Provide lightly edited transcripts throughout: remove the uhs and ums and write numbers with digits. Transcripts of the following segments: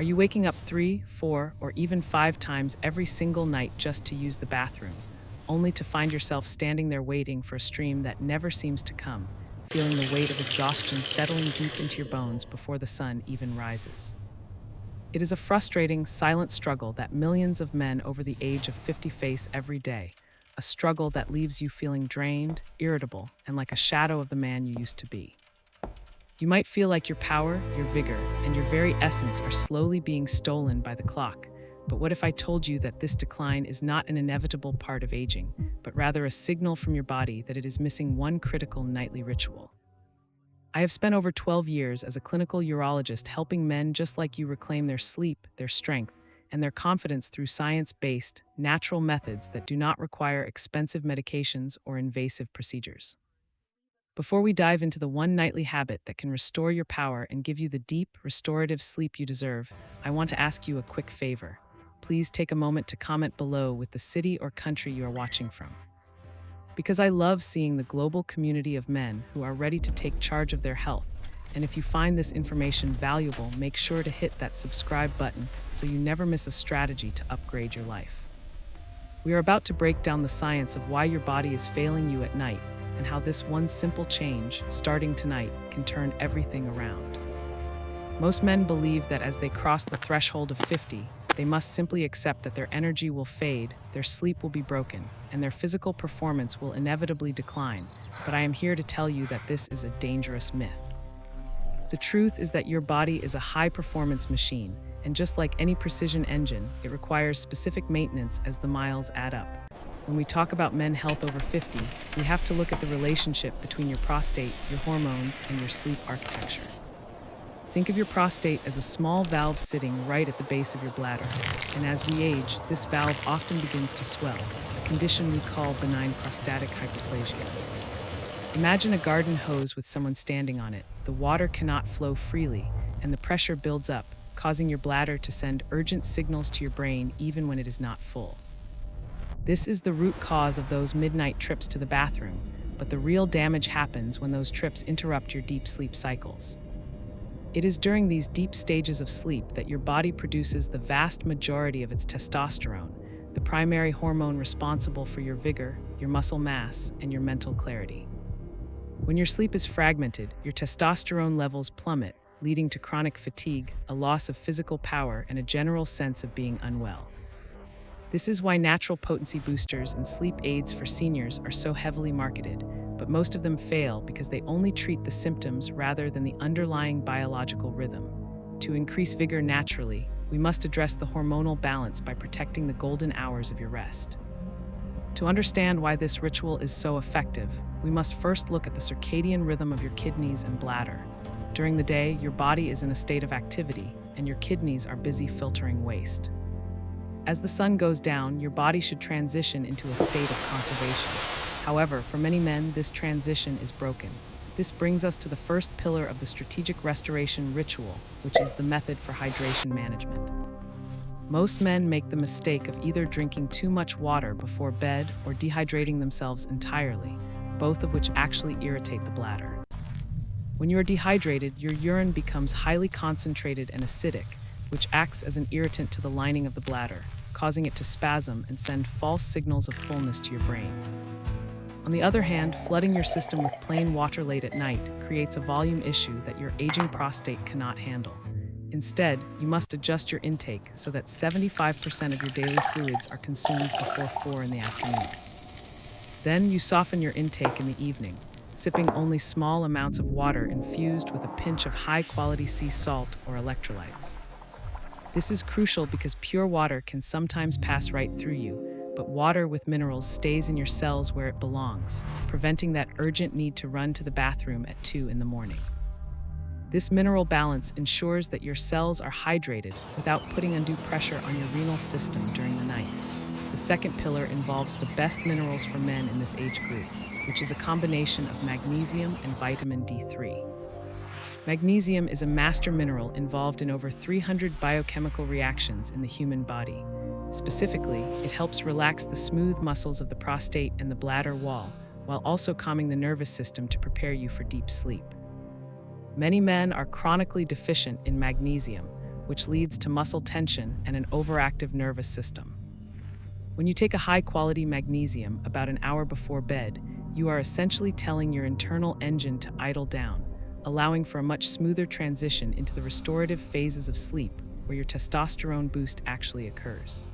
Are you waking up 3, 4, or even 5 times every single night just to use the bathroom, only to find yourself standing there waiting for a stream that never seems to come, feeling the weight of exhaustion settling deep into your bones before the sun even rises? It is a frustrating, silent struggle that millions of men over the age of 50 face every day, a struggle that leaves you feeling drained, irritable, and like a shadow of the man you used to be. You might feel like your power, your vigor, and your very essence are slowly being stolen by the clock. But what if I told you that this decline is not an inevitable part of aging, but rather a signal from your body that it is missing one critical nightly ritual? I have spent over 12 years as a clinical urologist helping men just like you reclaim their sleep, their strength, and their confidence through science-based, natural methods that do not require expensive medications or invasive procedures. Before we dive into the one nightly habit that can restore your power and give you the deep, restorative sleep you deserve, I want to ask you a quick favor. Please take a moment to comment below with the city or country you are watching from. Because I love seeing the global community of men who are ready to take charge of their health. And if you find this information valuable, make sure to hit that subscribe button so you never miss a strategy to upgrade your life. We are about to break down the science of why your body is failing you at night and how this one simple change, starting tonight, can turn everything around. Most men believe that as they cross the threshold of 50, they must simply accept that their energy will fade, their sleep will be broken, and their physical performance will inevitably decline. But I am here to tell you that this is a dangerous myth. The truth is that your body is a high-performance machine, and just like any precision engine, it requires specific maintenance as the miles add up. When we talk about men health over 50, we have to look at the relationship between your prostate, your hormones, and your sleep architecture. Think of your prostate as a small valve sitting right at the base of your bladder, and as we age, this valve often begins to swell, a condition we call benign prostatic hyperplasia. Imagine a garden hose with someone standing on it. The water cannot flow freely, and the pressure builds up, causing your bladder to send urgent signals to your brain even when it is not full. This is the root cause of those midnight trips to the bathroom, but the real damage happens when those trips interrupt your deep sleep cycles. It is during these deep stages of sleep that your body produces the vast majority of its testosterone, the primary hormone responsible for your vigor, your muscle mass, and your mental clarity. When your sleep is fragmented, your testosterone levels plummet, leading to chronic fatigue, a loss of physical power, and a general sense of being unwell. This is why natural potency boosters and sleep aids for seniors are so heavily marketed, but most of them fail because they only treat the symptoms rather than the underlying biological rhythm. To increase vigor naturally, we must address the hormonal balance by protecting the golden hours of your rest. To understand why this ritual is so effective, we must first look at the circadian rhythm of your kidneys and bladder. During the day, your body is in a state of activity, and your kidneys are busy filtering waste. As the sun goes down, your body should transition into a state of conservation. However, for many men, this transition is broken. This brings us to the first pillar of the strategic restoration ritual, which is the method for hydration management. Most men make the mistake of either drinking too much water before bed or dehydrating themselves entirely, both of which actually irritate the bladder. When you are dehydrated, your urine becomes highly concentrated and acidic, which acts as an irritant to the lining of the bladder, causing it to spasm and send false signals of fullness to your brain. On the other hand, flooding your system with plain water late at night creates a volume issue that your aging prostate cannot handle. Instead, you must adjust your intake so that 75% of your daily fluids are consumed before 4 in the afternoon. Then you soften your intake in the evening, sipping only small amounts of water infused with a pinch of high-quality sea salt or electrolytes. This is crucial because pure water can sometimes pass right through you, but water with minerals stays in your cells where it belongs, preventing that urgent need to run to the bathroom at 2 in the morning. This mineral balance ensures that your cells are hydrated without putting undue pressure on your renal system during the night. The second pillar involves the best minerals for men in this age group, which is a combination of magnesium and vitamin D3. Magnesium is a master mineral involved in over 300 biochemical reactions in the human body. Specifically, it helps relax the smooth muscles of the prostate and the bladder wall, while also calming the nervous system to prepare you for deep sleep. Many men are chronically deficient in magnesium, which leads to muscle tension and an overactive nervous system. When you take a high-quality magnesium about an hour before bed, you are essentially telling your internal engine to idle down, allowing for a much smoother transition into the restorative phases of sleep, where your testosterone boost actually occurs.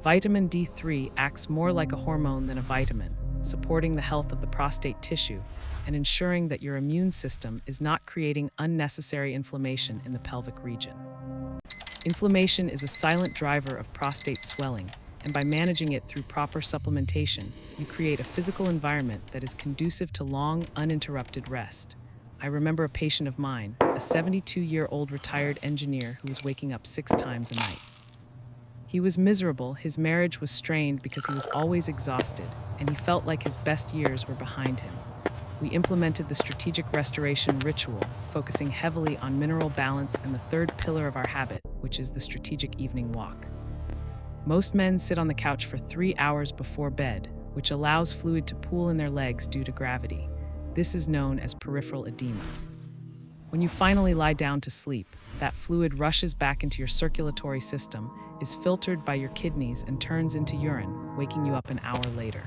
Vitamin D3 acts more like a hormone than a vitamin, supporting the health of the prostate tissue and ensuring that your immune system is not creating unnecessary inflammation in the pelvic region. Inflammation is a silent driver of prostate swelling, and by managing it through proper supplementation, you create a physical environment that is conducive to long, uninterrupted rest. I remember a patient of mine, a 72-year-old retired engineer who was waking up 6 times a night. He was miserable, his marriage was strained because he was always exhausted, and he felt like his best years were behind him. We implemented the strategic restoration ritual, focusing heavily on mineral balance and the third pillar of our habit, which is the strategic evening walk. Most men sit on the couch for 3 hours before bed, which allows fluid to pool in their legs due to gravity. This is known as peripheral edema. When you finally lie down to sleep, that fluid rushes back into your circulatory system, is filtered by your kidneys and turns into urine, waking you up an hour later.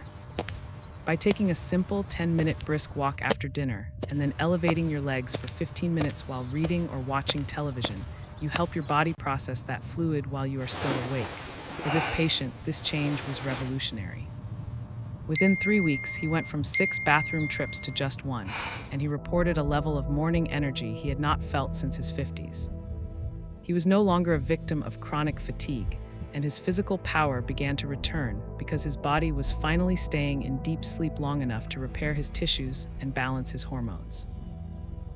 By taking a simple 10-minute brisk walk after dinner and then elevating your legs for 15 minutes while reading or watching television, you help your body process that fluid while you are still awake. For this patient, this change was revolutionary. Within 3 weeks, he went from 6 bathroom trips to just 1, and he reported a level of morning energy he had not felt since his 50s. He was no longer a victim of chronic fatigue, and his physical power began to return because his body was finally staying in deep sleep long enough to repair his tissues and balance his hormones.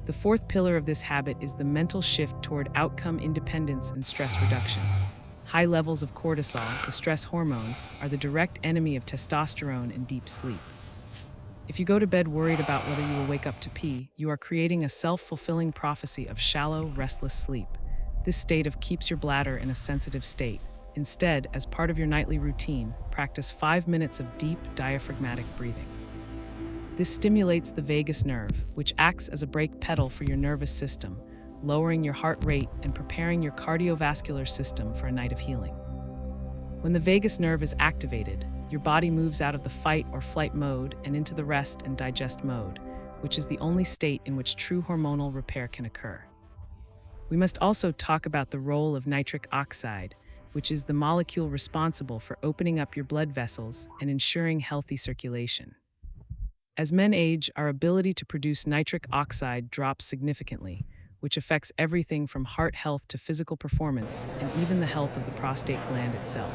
The fourth pillar of this habit is the mental shift toward outcome independence and stress reduction. High levels of cortisol, the stress hormone, are the direct enemy of testosterone in deep sleep. If you go to bed worried about whether you will wake up to pee, you are creating a self-fulfilling prophecy of shallow, restless sleep. This state keeps your bladder in a sensitive state. Instead, as part of your nightly routine, practice 5 minutes of deep, diaphragmatic breathing. This stimulates the vagus nerve, which acts as a brake pedal for your nervous system, lowering your heart rate and preparing your cardiovascular system for a night of healing. When the vagus nerve is activated, your body moves out of the fight or flight mode and into the rest and digest mode, which is the only state in which true hormonal repair can occur. We must also talk about the role of nitric oxide, which is the molecule responsible for opening up your blood vessels and ensuring healthy circulation. As men age, our ability to produce nitric oxide drops significantly, which affects everything from heart health to physical performance and even the health of the prostate gland itself.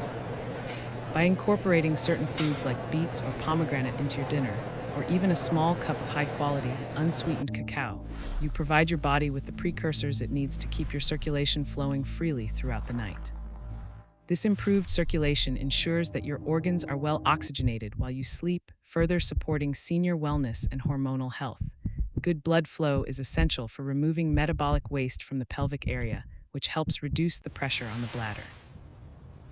By incorporating certain foods like beets or pomegranate into your dinner, or even a small cup of high-quality, unsweetened cacao, you provide your body with the precursors it needs to keep your circulation flowing freely throughout the night. This improved circulation ensures that your organs are well oxygenated while you sleep, further supporting senior wellness and hormonal health. Good blood flow is essential for removing metabolic waste from the pelvic area, which helps reduce the pressure on the bladder.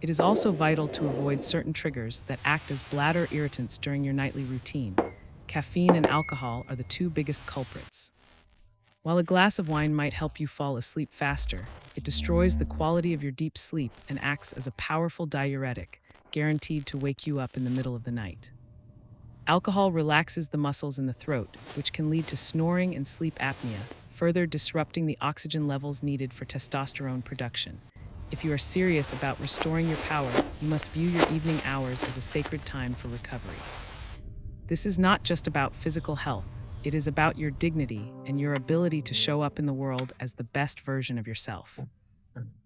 It is also vital to avoid certain triggers that act as bladder irritants during your nightly routine. Caffeine and alcohol are the 2 biggest culprits. While a glass of wine might help you fall asleep faster, it destroys the quality of your deep sleep and acts as a powerful diuretic, guaranteed to wake you up in the middle of the night. Alcohol relaxes the muscles in the throat, which can lead to snoring and sleep apnea, further disrupting the oxygen levels needed for testosterone production. If you are serious about restoring your power, you must view your evening hours as a sacred time for recovery. This is not just about physical health, it is about your dignity and your ability to show up in the world as the best version of yourself.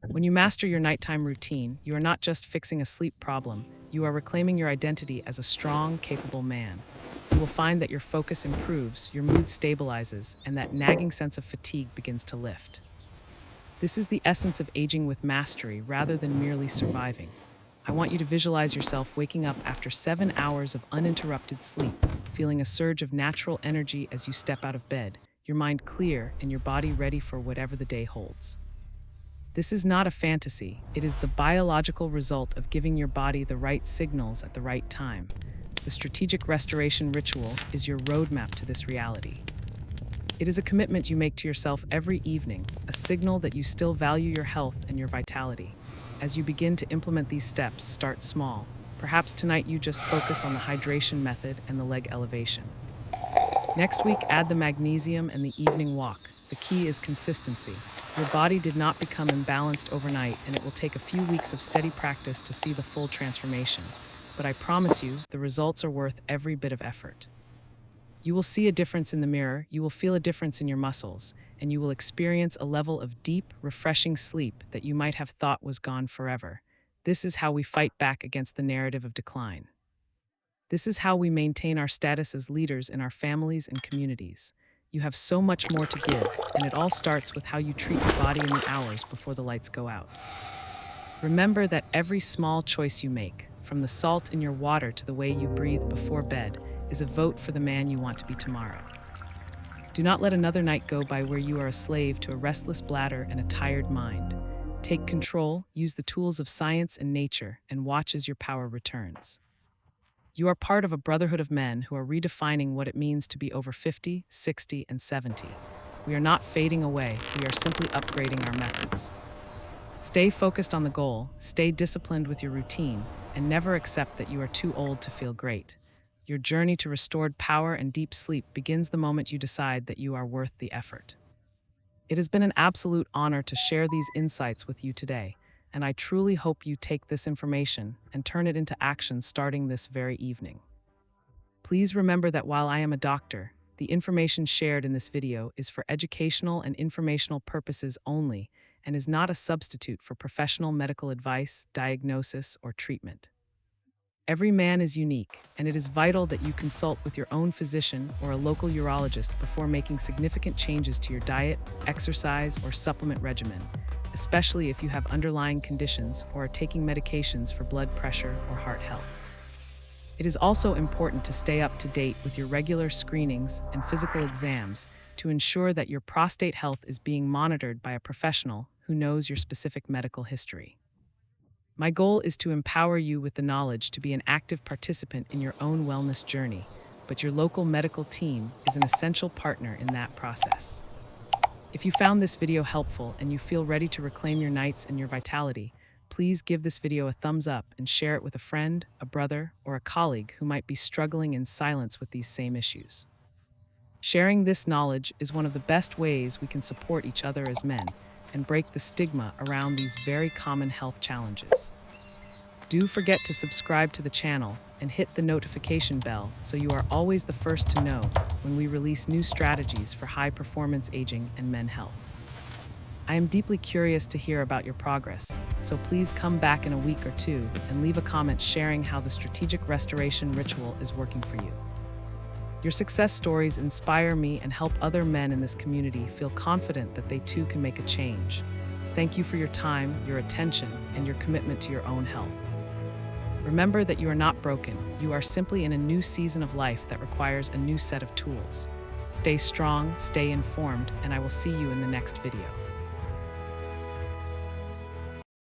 When you master your nighttime routine, you are not just fixing a sleep problem, you are reclaiming your identity as a strong, capable man. You will find that your focus improves, your mood stabilizes, and that nagging sense of fatigue begins to lift. This is the essence of aging with mastery rather than merely surviving. I want you to visualize yourself waking up after 7 hours of uninterrupted sleep, feeling a surge of natural energy as you step out of bed, your mind clear and your body ready for whatever the day holds. This is not a fantasy, it is the biological result of giving your body the right signals at the right time. The strategic restoration ritual is your roadmap to this reality. It is a commitment you make to yourself every evening, a signal that you still value your health and your vitality. As you begin to implement these steps, start small. Perhaps tonight you just focus on the hydration method and the leg elevation. Next week, add the magnesium and the evening walk. The key is consistency. Your body did not become imbalanced overnight, and it will take a few weeks of steady practice to see the full transformation. But I promise you, the results are worth every bit of effort. You will see a difference in the mirror, you will feel a difference in your muscles, and you will experience a level of deep, refreshing sleep that you might have thought was gone forever. This is how we fight back against the narrative of decline. This is how we maintain our status as leaders in our families and communities. You have so much more to give, and it all starts with how you treat your body in the hours before the lights go out. Remember that every small choice you make, from the salt in your water to the way you breathe before bed, is a vote for the man you want to be tomorrow. Do not let another night go by where you are a slave to a restless bladder and a tired mind. Take control, use the tools of science and nature, and watch as your power returns. You are part of a brotherhood of men who are redefining what it means to be over 50, 60, and 70. We are not fading away, we are simply upgrading our methods. Stay focused on the goal, stay disciplined with your routine, and never accept that you are too old to feel great. Your journey to restored power and deep sleep begins the moment you decide that you are worth the effort. It has been an absolute honor to share these insights with you today, and I truly hope you take this information and turn it into action starting this very evening. Please remember that while I am a doctor, the information shared in this video is for educational and informational purposes only and is not a substitute for professional medical advice, diagnosis, or treatment. Every man is unique, and it is vital that you consult with your own physician or a local urologist before making significant changes to your diet, exercise, or supplement regimen, especially if you have underlying conditions or are taking medications for blood pressure or heart health. It is also important to stay up to date with your regular screenings and physical exams to ensure that your prostate health is being monitored by a professional who knows your specific medical history. My goal is to empower you with the knowledge to be an active participant in your own wellness journey, but your local medical team is an essential partner in that process. If you found this video helpful and you feel ready to reclaim your nights and your vitality, please give this video a thumbs up and share it with a friend, a brother, or a colleague who might be struggling in silence with these same issues. Sharing this knowledge is one of the best ways we can support each other as men and break the stigma around these very common health challenges. Do forget to subscribe to the channel and hit the notification bell so you are always the first to know when we release new strategies for high-performance aging and men health. I am deeply curious to hear about your progress, so please come back in a week or two and leave a comment sharing how the strategic restoration ritual is working for you. Your success stories inspire me and help other men in this community feel confident that they too can make a change. Thank you for your time, your attention, and your commitment to your own health. Remember that you are not broken. You are simply in a new season of life that requires a new set of tools. Stay strong, stay informed, and I will see you in the next video.